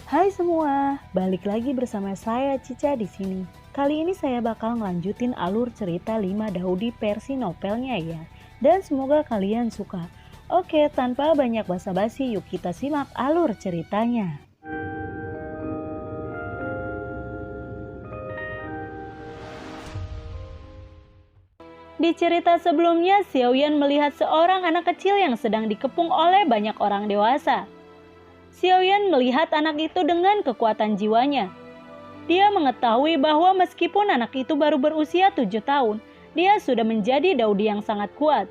Hai semua, balik lagi bersama saya Cica di sini. Kali ini saya bakal ngelanjutin alur cerita 5 Daudi versi novelnya ya. Dan semoga kalian suka. Oke, tanpa banyak basa-basi, yuk kita simak alur ceritanya. Di cerita sebelumnya, Xiaoyan melihat seorang anak kecil yang sedang dikepung oleh banyak orang dewasa. Xiaoyan melihat anak itu dengan kekuatan jiwanya. Dia mengetahui bahwa meskipun anak itu baru berusia 7 tahun, dia sudah menjadi Daudi yang sangat kuat.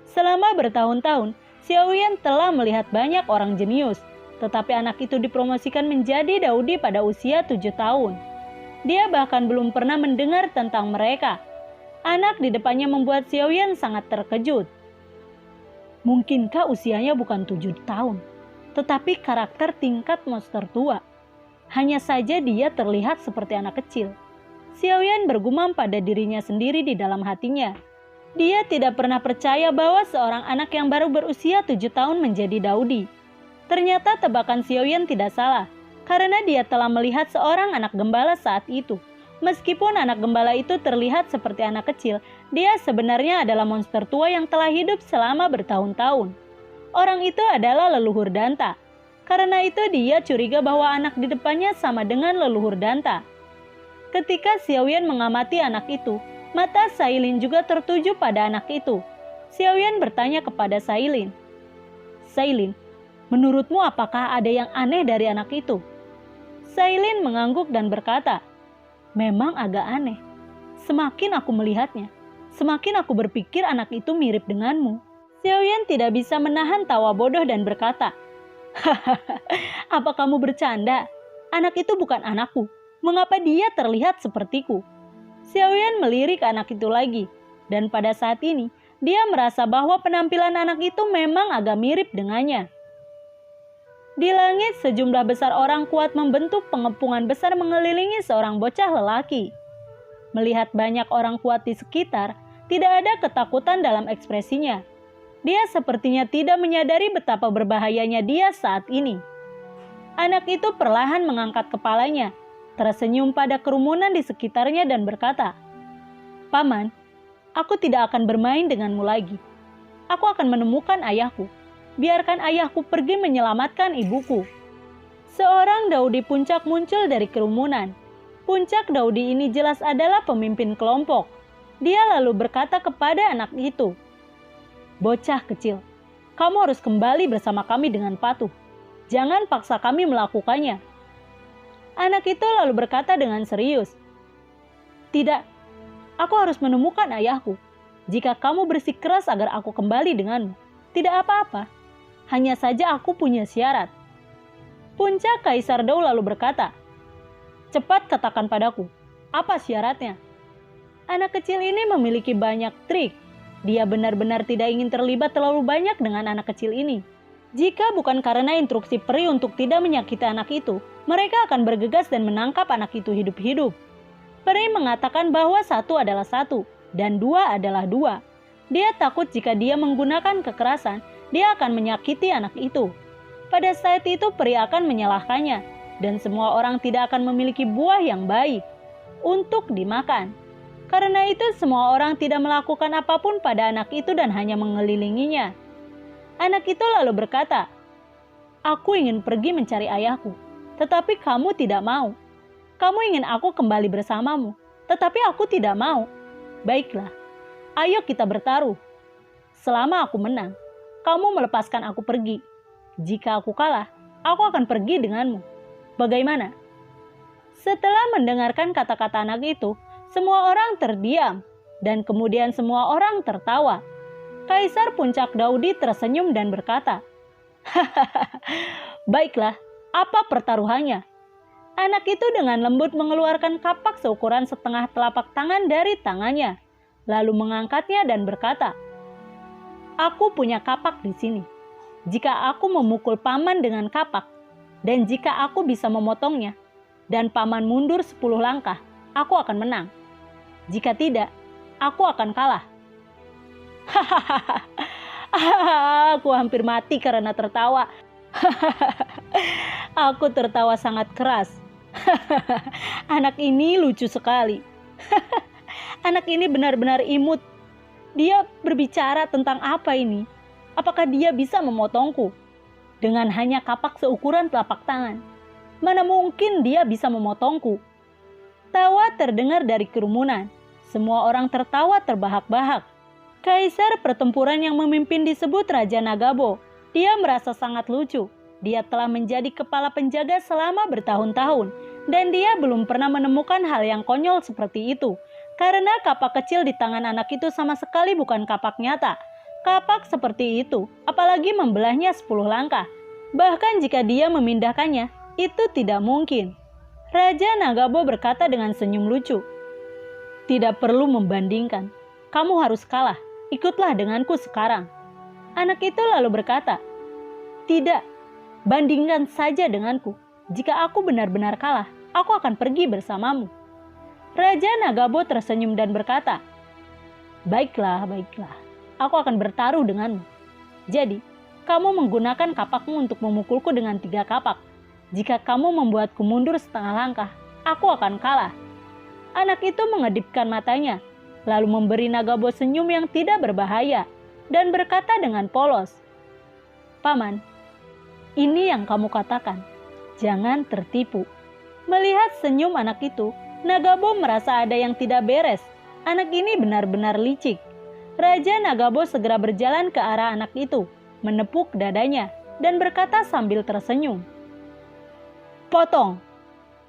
Selama bertahun-tahun, Xiaoyan telah melihat banyak orang jenius, tetapi anak itu dipromosikan menjadi Daudi pada usia 7 tahun. Dia bahkan belum pernah mendengar tentang mereka. Anak di depannya membuat Xiaoyan sangat terkejut. Mungkinkah usianya bukan 7 tahun, tetapi karakter tingkat monster tua? Hanya saja dia terlihat seperti anak kecil. Xiaoyan bergumam pada dirinya sendiri di dalam hatinya. Dia tidak pernah percaya bahwa seorang anak yang baru berusia 7 tahun menjadi Daudi. Ternyata tebakan Xiaoyan tidak salah, karena dia telah melihat seorang anak gembala saat itu. Meskipun anak gembala itu terlihat seperti anak kecil, dia sebenarnya adalah monster tua yang telah hidup selama bertahun-tahun. Orang itu adalah leluhur Danta. Karena itu dia curiga bahwa anak di depannya sama dengan leluhur Danta. Ketika Xiaoyan mengamati anak itu, mata Sailin juga tertuju pada anak itu. Xiaoyan bertanya kepada Sailin, "Sailin, menurutmu apakah ada yang aneh dari anak itu?" Sailin mengangguk dan berkata, "Memang agak aneh. Semakin aku melihatnya, semakin aku berpikir anak itu mirip denganmu." Xiaoyan tidak bisa menahan tawa bodoh dan berkata, "Hahaha, apa kamu bercanda? Anak itu bukan anakku. Mengapa dia terlihat sepertiku?" Xiaoyan melirik anak itu lagi, dan pada saat ini dia merasa bahwa penampilan anak itu memang agak mirip dengannya. Di langit, sejumlah besar orang kuat membentuk pengepungan besar mengelilingi seorang bocah lelaki. Melihat banyak orang kuat di sekitar, tidak ada ketakutan dalam ekspresinya. Dia sepertinya tidak menyadari betapa berbahayanya dia saat ini. Anak itu perlahan mengangkat kepalanya, tersenyum pada kerumunan di sekitarnya dan berkata, "Paman, aku tidak akan bermain denganmu lagi. Aku akan menemukan ayahku. Biarkan ayahku pergi menyelamatkan ibuku." Seorang Daudi puncak muncul dari kerumunan. Puncak Daudi ini jelas adalah pemimpin kelompok. Dia lalu berkata kepada anak itu, "Bocah kecil, kamu harus kembali bersama kami dengan patuh. Jangan paksa kami melakukannya." Anak itu lalu berkata dengan serius, "Tidak, aku harus menemukan ayahku. Jika kamu bersikeras agar aku kembali denganmu, tidak apa-apa. Hanya saja aku punya syarat." Puncak Kaisar Dou lalu berkata, "Cepat katakan padaku, apa syaratnya?" Anak kecil ini memiliki banyak trik. Dia benar-benar tidak ingin terlibat terlalu banyak dengan anak kecil ini. Jika bukan karena instruksi peri untuk tidak menyakiti anak itu, mereka akan bergegas dan menangkap anak itu hidup-hidup. Peri mengatakan bahwa satu adalah satu, dan dua adalah dua. Dia takut jika dia menggunakan kekerasan, dia akan menyakiti anak itu. Pada saat itu peri akan menyalahkannya, dan semua orang tidak akan memiliki buah yang baik untuk dimakan. Karena itu semua orang tidak melakukan apapun pada anak itu dan hanya mengelilinginya. Anak itu lalu berkata, "Aku ingin pergi mencari ayahku, tetapi kamu tidak mau. Kamu ingin aku kembali bersamamu, tetapi aku tidak mau. Baiklah, ayo kita bertaruh. Selama aku menang, kamu melepaskan aku pergi. Jika aku kalah, aku akan pergi denganmu. Bagaimana?" Setelah mendengarkan kata-kata anak itu, semua orang terdiam, dan kemudian semua orang tertawa. Kaisar Puncak Daudi tersenyum dan berkata, "Hahaha, baiklah, apa pertaruhannya?" Anak itu dengan lembut mengeluarkan kapak seukuran setengah telapak tangan dari tangannya, lalu mengangkatnya dan berkata, "Aku punya kapak di sini. Jika aku memukul paman dengan kapak, dan jika aku bisa memotongnya, dan paman mundur 10 langkah, aku akan menang. Jika tidak, aku akan kalah." Hahaha, aku hampir mati karena tertawa. Aku tertawa sangat keras. Anak ini lucu sekali. Anak ini benar-benar imut. Dia berbicara tentang apa ini? Apakah dia bisa memotongku? Dengan hanya kapak seukuran telapak tangan. Mana mungkin dia bisa memotongku? Tawa terdengar dari kerumunan. Semua orang tertawa terbahak-bahak. Kaisar pertempuran yang memimpin disebut Raja Nagabo. Dia merasa sangat lucu. Dia telah menjadi kepala penjaga selama bertahun-tahun. Dan dia belum pernah menemukan hal yang konyol seperti itu. Karena kapak kecil di tangan anak itu sama sekali bukan kapak nyata. Kapak seperti itu, apalagi membelahnya 10 langkah. Bahkan jika dia memindahkannya, itu tidak mungkin. Raja Nagabo berkata dengan senyum lucu. Tidak perlu membandingkan. Kamu harus kalah. Ikutlah denganku sekarang. Anak itu lalu berkata, tidak, bandingkan saja denganku. Jika aku benar-benar kalah, aku akan pergi bersamamu. Raja Nagabo tersenyum dan berkata, baiklah, baiklah. Aku akan bertaruh denganmu. Jadi, kamu menggunakan kapakmu untuk memukulku dengan 3 kapak. Jika kamu membuatku mundur setengah langkah, aku akan kalah. Anak itu mengedipkan matanya, lalu memberi Nagabo senyum yang tidak berbahaya, dan berkata dengan polos, Paman, ini yang kamu katakan, jangan tertipu. Melihat senyum anak itu, Nagabo merasa ada yang tidak beres. Anak ini benar-benar licik. Raja Nagabo segera berjalan ke arah anak itu, menepuk dadanya, dan berkata sambil tersenyum, potong.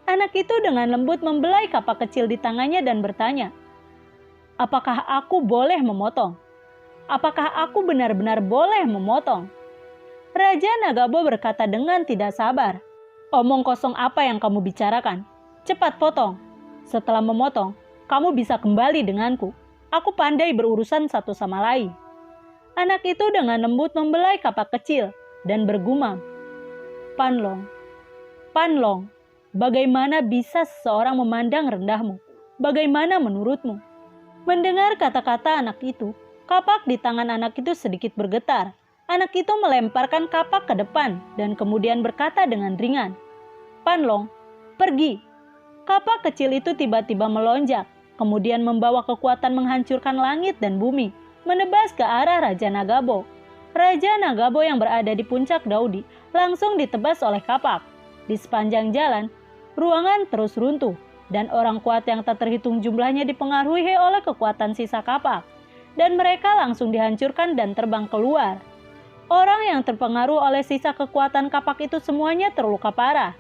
Anak itu dengan lembut membelai kapak kecil di tangannya dan bertanya, apakah aku boleh memotong? Apakah aku benar-benar boleh memotong? Raja Nagabo berkata dengan tidak sabar, omong kosong apa yang kamu bicarakan? Cepat potong. Setelah memotong, kamu bisa kembali denganku. Aku pandai berurusan satu sama lain. Anak itu dengan lembut membelai kapak kecil dan bergumam, Panlong, Panlong, bagaimana bisa seseorang memandang rendahmu? Bagaimana menurutmu? Mendengar kata-kata anak itu, kapak di tangan anak itu sedikit bergetar. Anak itu melemparkan kapak ke depan dan kemudian berkata dengan ringan, Panlong, pergi. Kapak kecil itu tiba-tiba melonjak, kemudian membawa kekuatan menghancurkan langit dan bumi, menebas ke arah Raja Nagabo. Raja Nagabo yang berada di puncak Daudi langsung ditebas oleh kapak. Di sepanjang jalan, ruangan terus runtuh, dan orang kuat yang tak terhitung jumlahnya dipengaruhi oleh kekuatan sisa kapak, dan mereka langsung dihancurkan dan terbang keluar. Orang yang terpengaruh oleh sisa kekuatan kapak itu semuanya terluka parah.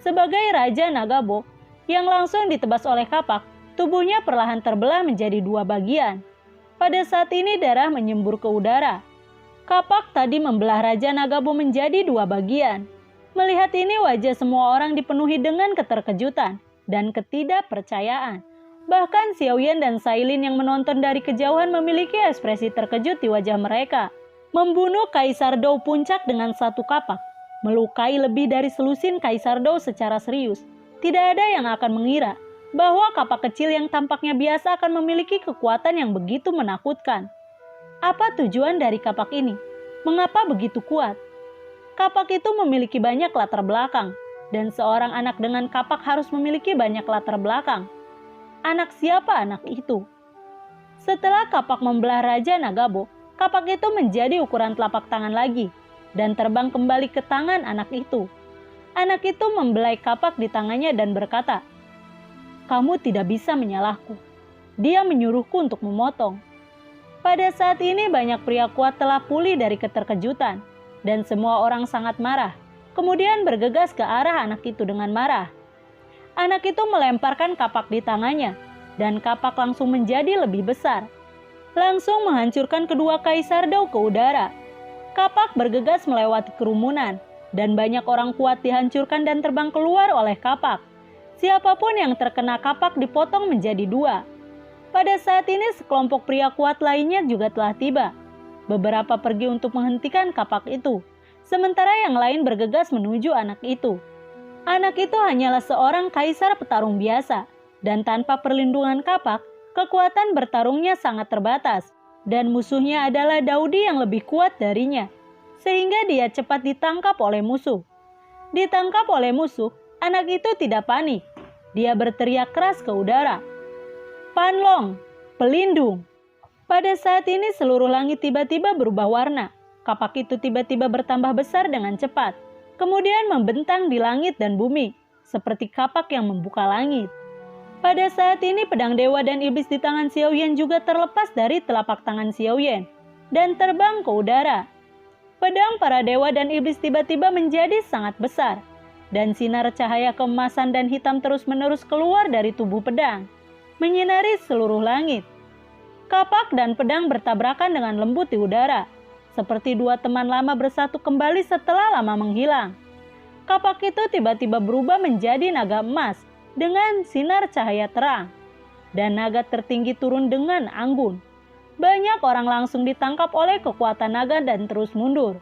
Sebagai Raja Nagabo yang langsung ditebas oleh kapak, tubuhnya perlahan terbelah menjadi 2 bagian. Pada saat ini darah menyembur ke udara. Kapak tadi membelah Raja Nagabo menjadi 2 bagian. Melihat ini wajah semua orang dipenuhi dengan keterkejutan dan ketidakpercayaan. Bahkan Xiaoyan dan Sailin yang menonton dari kejauhan memiliki ekspresi terkejut di wajah mereka. Membunuh Kaisar Dou puncak dengan 1 kapak, melukai lebih dari selusin Kaisar Dou secara serius. Tidak ada yang akan mengira bahwa kapak kecil yang tampaknya biasa akan memiliki kekuatan yang begitu menakutkan. Apa tujuan dari kapak ini? Mengapa begitu kuat? Kapak itu memiliki banyak latar belakang, dan seorang anak dengan kapak harus memiliki banyak latar belakang. Anak siapa anak itu? Setelah kapak membelah Raja Nagabo, kapak itu menjadi ukuran telapak tangan lagi, dan terbang kembali ke tangan anak itu. Anak itu membelai kapak di tangannya dan berkata, kamu tidak bisa menyalahku. Dia menyuruhku untuk memotong. Pada saat ini banyak pria kuat telah pulih dari keterkejutan, dan semua orang sangat marah. Kemudian bergegas ke arah anak itu dengan marah. Anak itu melemparkan kapak di tangannya, dan kapak langsung menjadi lebih besar. Langsung menghancurkan kedua Kaisar Dou ke udara. Kapak bergegas melewati kerumunan, dan banyak orang kuat dihancurkan dan terbang keluar oleh kapak. Siapapun yang terkena kapak dipotong menjadi 2. Pada saat ini sekelompok pria kuat lainnya juga telah tiba. Beberapa pergi untuk menghentikan kapak itu, sementara yang lain bergegas menuju anak itu. Anak itu hanyalah seorang kaisar petarung biasa, dan tanpa perlindungan kapak, kekuatan bertarungnya sangat terbatas, dan musuhnya adalah Daudi yang lebih kuat darinya. sehingga dia cepat ditangkap oleh musuh. Ditangkap oleh musuh, anak itu tidak panik. Dia berteriak keras ke udara, "Panlong, pelindung!" Pada saat ini seluruh langit tiba-tiba berubah warna. Kapak itu tiba-tiba bertambah besar dengan cepat, kemudian membentang di langit dan bumi, seperti kapak yang membuka langit. Pada saat ini pedang dewa dan iblis di tangan Xiao Yan juga terlepas dari telapak tangan Xiao Yan dan terbang ke udara. Pedang para dewa dan iblis tiba-tiba menjadi sangat besar, dan sinar cahaya keemasan dan hitam terus-menerus keluar dari tubuh pedang, menyinari seluruh langit. Kapak dan pedang bertabrakan dengan lembut di udara, seperti dua teman lama bersatu kembali setelah lama menghilang. Kapak itu tiba-tiba berubah menjadi naga emas dengan sinar cahaya terang, dan naga tertinggi turun dengan anggun. Banyak orang langsung ditangkap oleh kekuatan naga dan terus mundur.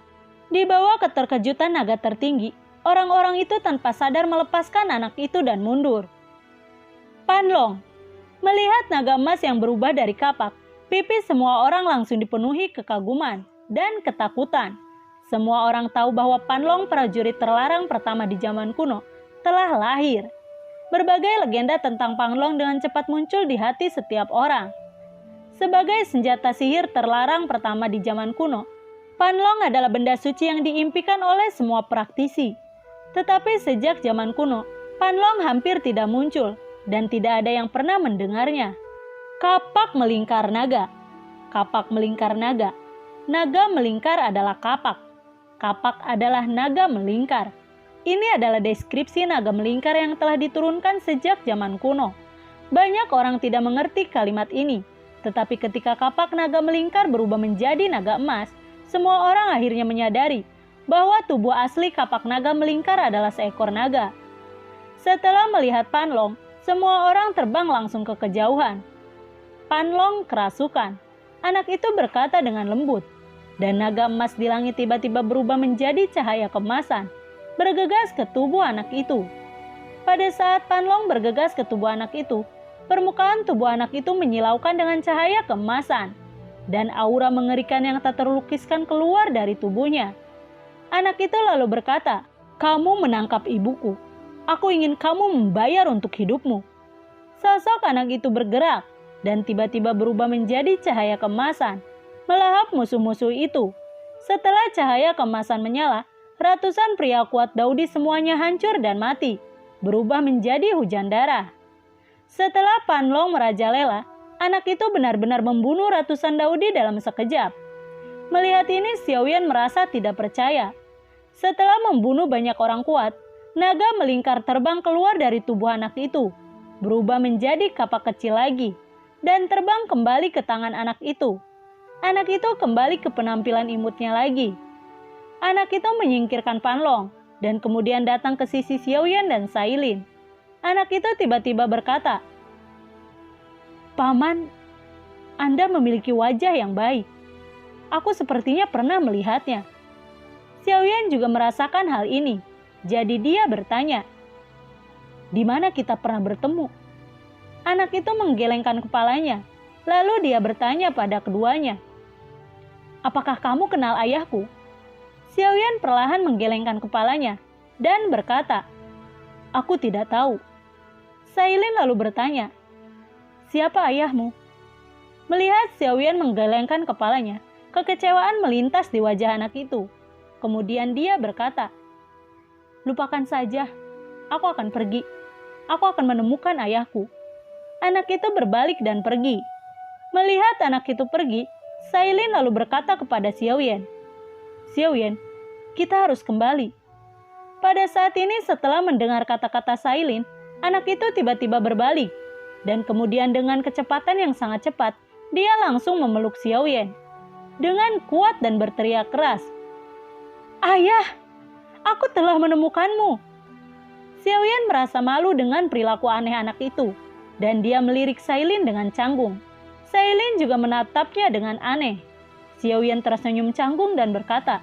Di bawah keterkejutan naga tertinggi, orang-orang itu tanpa sadar melepaskan anak itu dan mundur. Panlong melihat naga emas yang berubah dari kapak, pipi semua orang langsung dipenuhi kekaguman dan ketakutan. Semua orang tahu bahwa Panlong, prajurit terlarang pertama di zaman kuno, telah lahir. Berbagai legenda tentang Panlong dengan cepat muncul di hati setiap orang. Sebagai senjata sihir terlarang pertama di zaman kuno, Panlong adalah benda suci yang diimpikan oleh semua praktisi. Tetapi sejak zaman kuno, Panlong hampir tidak muncul dan tidak ada yang pernah mendengarnya. Kapak melingkar naga. Kapak melingkar naga. Naga melingkar adalah kapak. Kapak adalah naga melingkar. Ini adalah deskripsi naga melingkar yang telah diturunkan sejak zaman kuno. Banyak orang tidak mengerti kalimat ini, tetapi ketika kapak naga melingkar berubah menjadi naga emas, semua orang akhirnya menyadari bahwa tubuh asli kapak naga melingkar adalah seekor naga. Setelah melihat Panlong, semua orang terbang langsung ke kejauhan. Panlong kerasukan. Anak itu berkata dengan lembut, dan naga emas di langit tiba-tiba berubah menjadi cahaya keemasan, bergegas ke tubuh anak itu. Pada saat Panlong bergegas ke tubuh anak itu, permukaan tubuh anak itu menyilaukan dengan cahaya keemasan, dan aura mengerikan yang tak terlukiskan keluar dari tubuhnya. Anak itu lalu berkata, "Kamu menangkap ibuku. Aku ingin kamu membayar untuk hidupmu." Sosok anak itu bergerak, dan tiba-tiba berubah menjadi cahaya keemasan, melahap musuh-musuh itu. Setelah cahaya keemasan menyala, ratusan pria kuat Daudi semuanya hancur dan mati, berubah menjadi hujan darah. Setelah Panlong merajalela, anak itu benar-benar membunuh ratusan Daudi dalam sekejap. Melihat ini, Xiao Yan merasa tidak percaya. Setelah membunuh banyak orang kuat, naga melingkar terbang keluar dari tubuh anak itu, berubah menjadi kapak kecil lagi, dan terbang kembali ke tangan anak itu. Anak itu kembali ke penampilan imutnya lagi. Anak itu menyingkirkan Panlong dan kemudian datang ke sisi Xiao Yan dan Sailin. Anak itu tiba-tiba berkata, "Paman, Anda memiliki wajah yang baik. Aku sepertinya pernah melihatnya." Xiao Yan juga merasakan hal ini, jadi dia bertanya, "Di mana kita pernah bertemu?" Anak itu menggelengkan kepalanya, lalu dia bertanya pada keduanya, "Apakah kamu kenal ayahku?" Xiao Yan perlahan menggelengkan kepalanya dan berkata, "Aku tidak tahu." Sailin lalu bertanya, "Siapa ayahmu?" Melihat Xiao Yan menggelengkan kepalanya, kekecewaan melintas di wajah anak itu. Kemudian dia berkata, "Lupakan saja, aku akan pergi. Aku akan menemukan ayahku." Anak itu berbalik dan pergi. Melihat anak itu pergi, Sailin lalu berkata kepada Xiao Yan, "Xiao Yan, kita harus kembali." Pada saat ini setelah mendengar kata-kata Sailin, anak itu tiba-tiba berbalik, dan kemudian dengan kecepatan yang sangat cepat, dia langsung memeluk Xiao Yan dengan kuat dan berteriak keras, "Ayah, aku telah menemukanmu." Xiao Yan merasa malu dengan perilaku aneh anak itu, dan dia melirik Sailin dengan canggung. Sailin juga menatapnya dengan aneh. Xiao Yan tersenyum canggung dan berkata,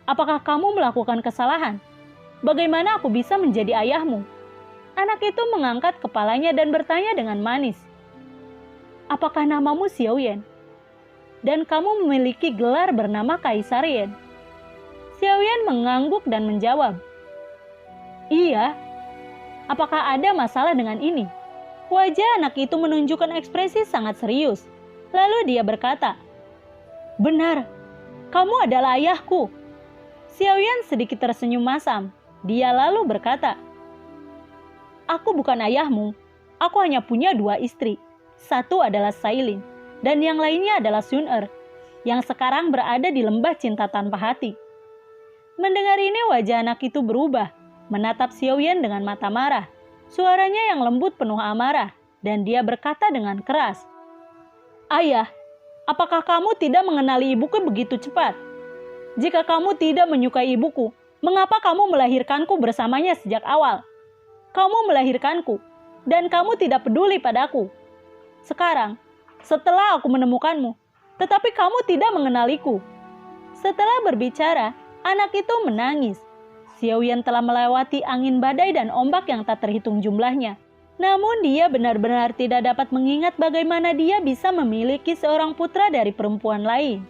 Apakah kamu melakukan kesalahan? Bagaimana aku bisa menjadi ayahmu?" Anak itu mengangkat kepalanya dan bertanya dengan manis, "Apakah namamu Xiao Yan?" dan kamu memiliki gelar bernama Kaisar Yin. Xiaoyan mengangguk dan menjawab, "Iya, apakah ada masalah dengan ini?" Wajah anak itu menunjukkan ekspresi sangat serius. Lalu dia berkata, "Benar, kamu adalah ayahku." Xiaoyan sedikit tersenyum masam. Dia lalu berkata, "Aku bukan ayahmu. Aku hanya punya 2 istri. Satu adalah Sailin, dan yang lainnya adalah Sun-er, yang sekarang berada di lembah cinta tanpa hati." Mendengar ini wajah anak itu berubah, menatap Xiaoyan dengan mata marah. Suaranya yang lembut penuh amarah, dan dia berkata dengan keras, "Ayah, apakah kamu tidak mengenali ibuku begitu cepat? Jika kamu tidak menyukai ibuku, mengapa kamu melahirkanku bersamanya sejak awal? Kamu melahirkanku, dan kamu tidak peduli padaku. Sekarang, setelah aku menemukanmu, tetapi kamu tidak mengenaliku." Setelah berbicara, anak itu menangis. Xiaoyan telah melewati angin badai dan ombak yang tak terhitung jumlahnya. Namun dia benar-benar tidak dapat mengingat bagaimana dia bisa memiliki seorang putra dari perempuan lain.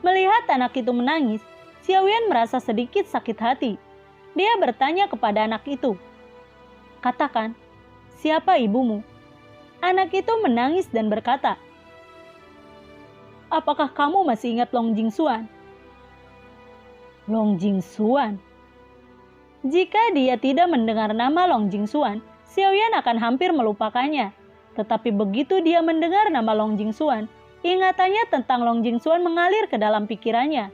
Melihat anak itu menangis, Xiaoyan merasa sedikit sakit hati. Dia bertanya kepada anak itu, "Katakan, siapa ibumu?" Anak itu menangis dan berkata, "Apakah kamu masih ingat Long Jingxuan?" Long Jingxuan. Jika dia tidak mendengar nama Long Jingxuan, Xiaoyan akan hampir melupakannya. Tetapi begitu dia mendengar nama Long Jingxuan, ingatannya tentang Long Jingxuan mengalir ke dalam pikirannya.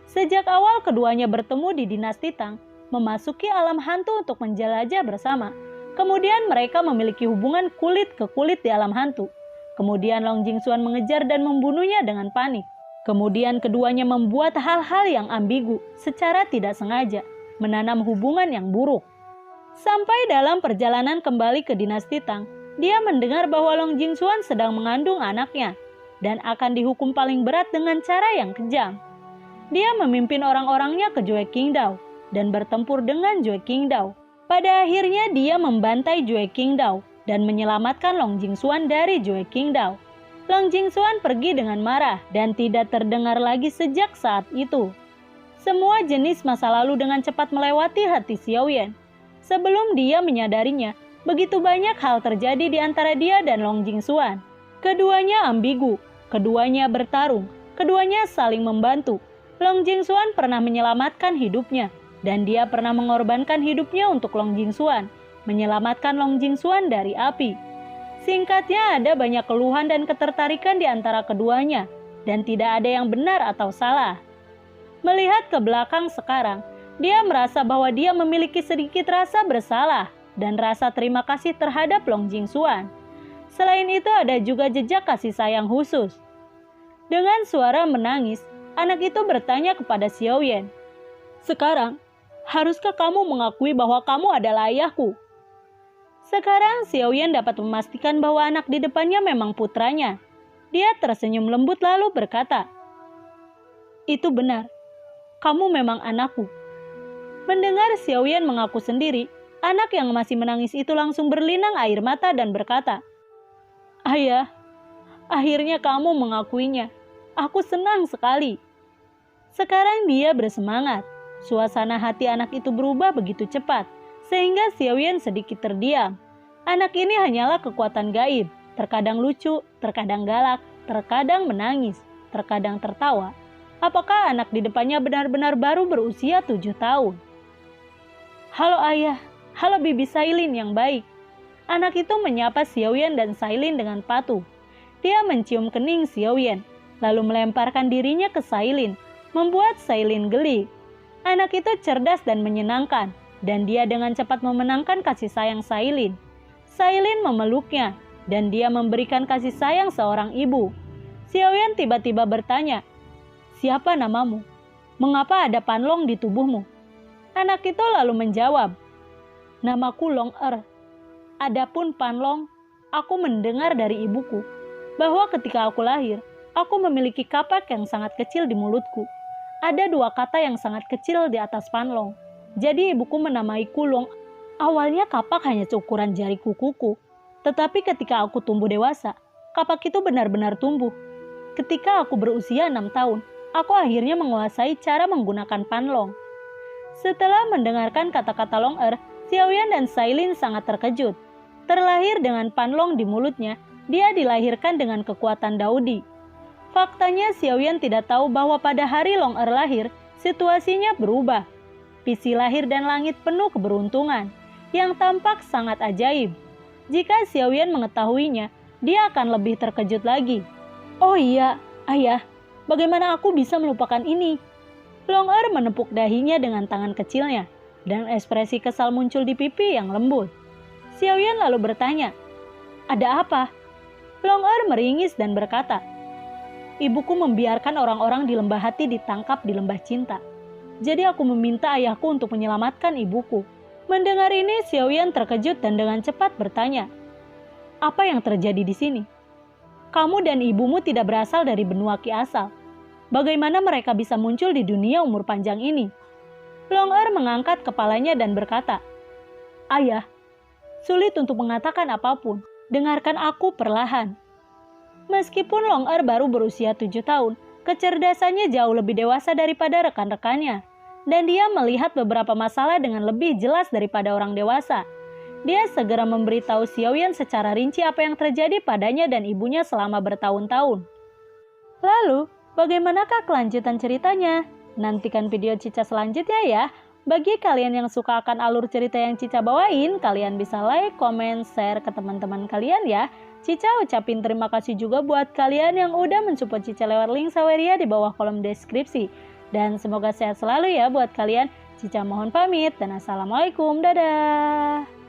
Sejak awal keduanya bertemu di dinasti Tang, memasuki alam hantu untuk menjelajah bersama. Kemudian mereka memiliki hubungan kulit ke kulit di alam hantu. Kemudian Long Jingxuan mengejar dan membunuhnya dengan panik. Kemudian keduanya membuat hal-hal yang ambigu secara tidak sengaja, menanam hubungan yang buruk. Sampai dalam perjalanan kembali ke dinasti Tang, dia mendengar bahwa Long Jingxuan sedang mengandung anaknya dan akan dihukum paling berat dengan cara yang kejam. Dia memimpin orang-orangnya ke Jue Qingdao dan bertempur dengan Jue Qingdao. Pada akhirnya dia membantai Jue Qingdao dan menyelamatkan Long Jingxuan dari Jue Qingdao. Long Jingxuan pergi dengan marah dan tidak terdengar lagi sejak saat itu. Semua jenis masa lalu dengan cepat melewati hati Xiaoyan. Sebelum dia menyadarinya, begitu banyak hal terjadi di antara dia dan Long Jingxuan. Keduanya ambigu, keduanya bertarung, keduanya saling membantu. Long Jingxuan pernah menyelamatkan hidupnya, dan dia pernah mengorbankan hidupnya untuk Long Jingxuan, menyelamatkan Long Jingxuan dari api. Singkatnya, ada banyak keluhan dan ketertarikan di antara keduanya, dan tidak ada yang benar atau salah. Melihat ke belakang sekarang, dia merasa bahwa dia memiliki sedikit rasa bersalah dan rasa terima kasih terhadap Long Jingxuan. Selain itu, ada juga jejak kasih sayang khusus. Dengan suara menangis, anak itu bertanya kepada Xiaoyan, "Sekarang, haruskah kamu mengakui bahwa kamu adalah ayahku?" Sekarang Xiaoyan dapat memastikan bahwa anak di depannya memang putranya. Dia tersenyum lembut lalu berkata, "Itu benar, kamu memang anakku." Mendengar Xiaoyan mengaku sendiri, anak yang masih menangis itu langsung berlinang air mata dan berkata, "Ayah, akhirnya kamu mengakuinya. Aku senang sekali." Sekarang dia bersemangat. Suasana hati anak itu berubah begitu cepat, sehingga Xiaoyan sedikit terdiam. Anak ini hanyalah kekuatan gaib, terkadang lucu, terkadang galak, terkadang menangis, terkadang tertawa. Apakah anak di depannya benar-benar baru berusia 7 tahun? "Halo ayah, halo bibi Sailin yang baik." Anak itu menyapa Xiaoyan dan Sailin dengan patuh. Dia mencium kening Xiaoyan, lalu melemparkan dirinya ke Sailin, membuat Sailin geli. Anak itu cerdas dan menyenangkan, dan dia dengan cepat memenangkan kasih sayang Sailin. Sailin memeluknya, dan dia memberikan kasih sayang seorang ibu. Xiaoyan tiba-tiba bertanya, "Siapa namamu? Mengapa ada panlong di tubuhmu?" Anak itu lalu menjawab, "Namaku Long Er. Adapun panlong, aku mendengar dari ibuku bahwa ketika aku lahir, aku memiliki kapak yang sangat kecil di mulutku. Ada 2 kata yang sangat kecil di atas panlong. Jadi ibuku menamaiku Long. Awalnya kapak hanya seukuran jari kukuku, tetapi ketika aku tumbuh dewasa, kapak itu benar-benar tumbuh. Ketika aku berusia 6 tahun, aku akhirnya menguasai cara menggunakan panlong. Setelah mendengarkan kata-kata Long Er, Xiaoyan dan Sailin sangat terkejut. Terlahir dengan panlong di mulutnya, dia dilahirkan dengan kekuatan Daudi. Faktanya Xiaoyan tidak tahu bahwa pada hari Long Er lahir, situasinya berubah. Visi lahir dan langit penuh keberuntungan, yang tampak sangat ajaib. Jika Xiaoyan mengetahuinya, dia akan lebih terkejut lagi. Oh iya, ayah, bagaimana aku bisa melupakan ini? Long Er menepuk dahinya dengan tangan kecilnya, dan ekspresi kesal muncul di pipi yang lembut. Xiaoyan lalu bertanya, "Ada apa?" Long Er meringis dan berkata, "Ibuku membiarkan orang-orang di lembah hati ditangkap di lembah cinta. Jadi aku meminta ayahku untuk menyelamatkan ibuku." Mendengar ini, Xiaoyan terkejut dan dengan cepat bertanya, "Apa yang terjadi di sini? Kamu dan ibumu tidak berasal dari benua Ki Asal. Bagaimana mereka bisa muncul di dunia umur panjang ini?" Long Er mengangkat kepalanya dan berkata, "Ayah, sulit untuk mengatakan apapun. Dengarkan aku perlahan." Meskipun Long Er baru berusia 7 tahun, kecerdasannya jauh lebih dewasa daripada rekan-rekannya. Dan dia melihat beberapa masalah dengan lebih jelas daripada orang dewasa. Dia segera memberitahu Xiaoyan secara rinci apa yang terjadi padanya dan ibunya selama bertahun-tahun. Lalu, bagaimanakah kelanjutan ceritanya? Nantikan video Cica selanjutnya ya. Bagi kalian yang suka akan alur cerita yang Cica bawain, kalian bisa like, komen, share ke teman-teman kalian ya. Cica ucapin terima kasih juga buat kalian yang udah mensupport Cica lewat link Saweria di bawah kolom deskripsi. Dan semoga sehat selalu ya buat kalian. Cica mohon pamit dan assalamualaikum. Dadah.